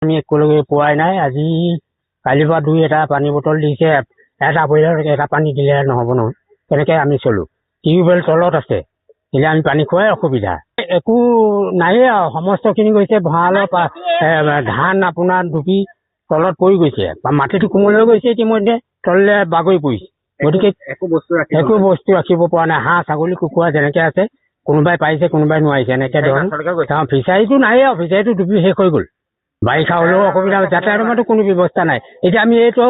আমি একোলৈকে পোৱাই নাই। আজি কালিৰ পৰা 2-এটা পানী বটল দিছে, এটা পৰিয়ালকে এটা পানী দিলে নহ'ব নহয়। তেনেকে আমি চলো। টিউবৱেল তলত আছে, দিলে আমি পানী খোৱাই অসুবিধা। একো নাইয়ে আৰু, সমস্তখিনি গৈছে ভঁৰালৰ ধান আপোনাৰ ডুবি তলত পৰি গৈছে, মাটিটো কোমল হৈ গৈছে, ইতিমধ্যে তললৈ বাগৰি পৰিছে। গতিকে একো বস্তু ৰাখিব পৰা নাই। হাঁহ ছাগলী কুকুৰা যেনেকে আছে, কোনোবাই পাৰিছে কোনোবাই নোৱাৰিছে, এনেকে ধৰণ। ফিচাৰীটো নাই আৰু, ফিচাৰীটো ডুবি শেষ হৈ গ'ল। বাৰিষা হ'লেও অসুবিধা, যাতায়াতৰ কোনো ব্যৱস্থা নাই। এতিয়া আমি এইটো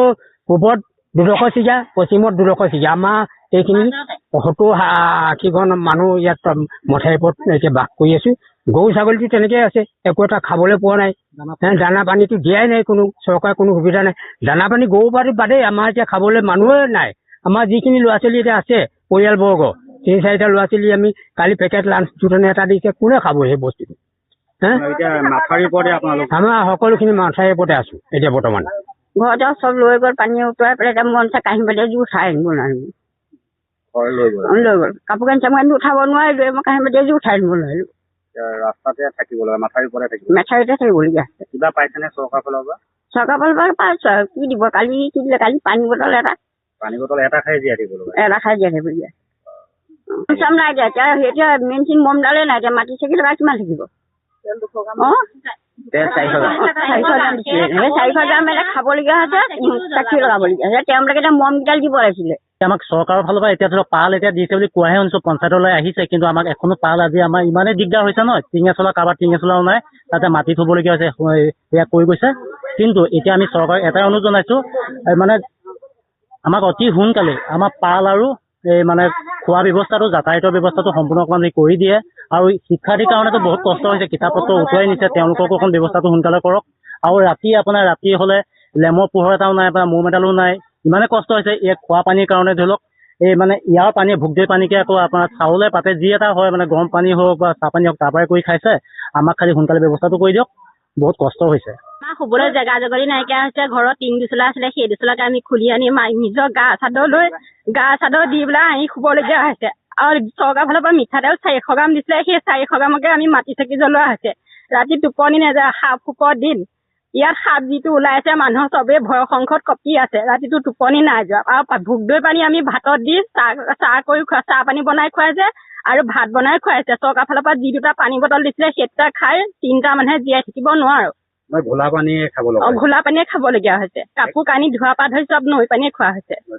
পূবত 200 চিগা, পশ্চিমত 200 চিগা, আমাৰ এইখিনি 70-80 ঘৰ মানুহ ইয়াত মথাউৰিৰ ওপৰত এতিয়া বাস কৰি আছো। গৰু ছাগলীটো তেনেকে আছে, একো এটা খাবলৈ পোৱা নাই। দানা পানীটো দিয়াই নাই, কোনো চৰকাৰে কোনো সুবিধা নাই। দানা পানী গৰু পাতি বাদেই, আমাৰ এতিয়া খাবলৈ মানুহে নাই। আমাৰ যিখিনি ল'ৰা ছোৱালী এতিয়া আছে পৰিয়ালবৰ্গ, 3-4টা ল'ৰা ছোৱালী, আমি কালি পেকেট লাঞ্চ যোজনা এটা দিছে, কোনে খাব সেই বস্তুটো? আমাৰ সকলোখিনি মাথাউৰিৰ ওপৰতে আছো এতিয়া বৰ্তমান। ঘৰতে চব লৈ গ'ল, পানী উতৰাই পেলাই এতিয়া মন চাই কাঁহী বাতিয়ে জোৰ উঠাই আনিব নোৱাৰিলো। লৈ গ'ল কাপোৰ কানি চাপোৰ উঠাব নোৱাৰিলো, মই কাঁহী বাতিয়ে জোৰ উঠাই আনিব নোৱাৰিলো। ৰাস্তাতে থাকিব লাগে, মাথাউৰিতে থাকিবলগীয়া আছে। কিবা পাইছেনে চৰকাৰৰ ফালৰ পৰা? চৰকাৰৰ ফালৰ পৰা পাইছো আৰু কি দিব। কালি কি দিলে? কালি পানী বটল এটা খাই জীয়াই থাকিবলগীয়া। চাম নাই এতিয়া এতিয়া মেইন চিন মমডালে নাই। এতিয়া মাটি চাকি লগাই কিমান থাকিব? 400 গ্ৰাম এটা খাবলগীয়া হৈছে, চাকি লগাবলগীয়া হৈছে। তেওঁলোকে এতিয়া মমকেইডাল দিব লাগিছিলে। আমাক চৰকাৰৰ ফালৰ পৰা এতিয়া ধৰক পাল এতিয়া দিছে বুলি কোৱাহে শুনিছো, পঞ্চায়তলৈ আহিছে, কিন্তু আমাক এখনো পাল আজি আমাৰ ইমানেই দিগদাৰ হৈছে নহয়। টিঙে চলা কাৰোবাৰ টিঙে চলাও নাই, তাতে মাটি থবলগীয়া হৈছে, এয়া কৈ গৈছে। কিন্তু এতিয়া আমি চৰকাৰক এটাই অনুৰোধ জনাইছো, মানে আমাক অতি সোনকালে আমাৰ পাল আৰু এই মানে খোৱা ব্যৱস্থাটো, যাতায়াতৰ ব্যৱস্থাটো সম্পূৰ্ণ অকণমান কৰি দিয়ে। আৰু শিক্ষাৰ্থীৰ কাৰণেতো বহুত কষ্ট হৈছে, কিতাপ পত্ৰ উটুৱাই নিছে, তেওঁলোককো অকণ ব্যৱস্থাটো সোনকালে কৰক। আৰু ৰাতি হ'লে লেমৰ পোহৰ এটাও নাই, আপোনাৰ মৌ মেডালো নাই, ইমানে কষ্ট হৈছে। ইয়াত খোৱা পানীৰ কাৰণে ধৰি লওক, এই মানে ইয়াৰ পানী ভোগদৈ পানীকে আকৌ আপোনাৰ চাউলে পাতে যি এটা হয়, মানে গৰম পানী হওক বা চাহ পানী হওক, তাৰ পৰাই কৰি খাইছে। আমাক খালি সোনকালে ব্যৱস্থাটো কৰি দিয়ক, বহুত কষ্ট হৈছে। আমাৰ শুবলৈ জেগা জগৰি নাইকিয়া হৈছে। ঘৰত 3 দুচলা আছিলে, সেই দুচলাকে আমি খুলি আনি নিজৰ গা চাদৰ দি পেলাই আনি শুবলগীয়া হৈছে। আৰু চৰকাৰৰ ফালৰ পৰা মিঠাতেল 400 গ্ৰাম দিছিলে, সেই 400 গ্ৰামকে আমি মাটি চাকি জ্বলোৱা হৈছে। ৰাতি টোপনি নাযায়, সাপ সুপৰ দিন। ইয়াত সাপ যিটো ওলাইছে, মানুহৰ চবেই ভয় সংকট কঁপি আছে, ৰাতিটো টোপনি নাই যোৱা। আৰু ভোগদৈ পানী আমি ভাতত দি চাহ পানী বনাই খুৱাইছে আৰু ভাত বনাই খুৱাইছে। চৰকাৰৰ ফালৰ পৰা যি 2টা পানী বটল দিছিলে, সেই 2টা খাই 3টা মানুহে জীয়াই থাকিব নোৱাৰো। ঘোলা পানীয়ে খাবলগীয়া হৈছে। কাপোৰ কানি ধোৱা পা ধৰি চব নৈ পানীয়ে খোৱা হৈছে।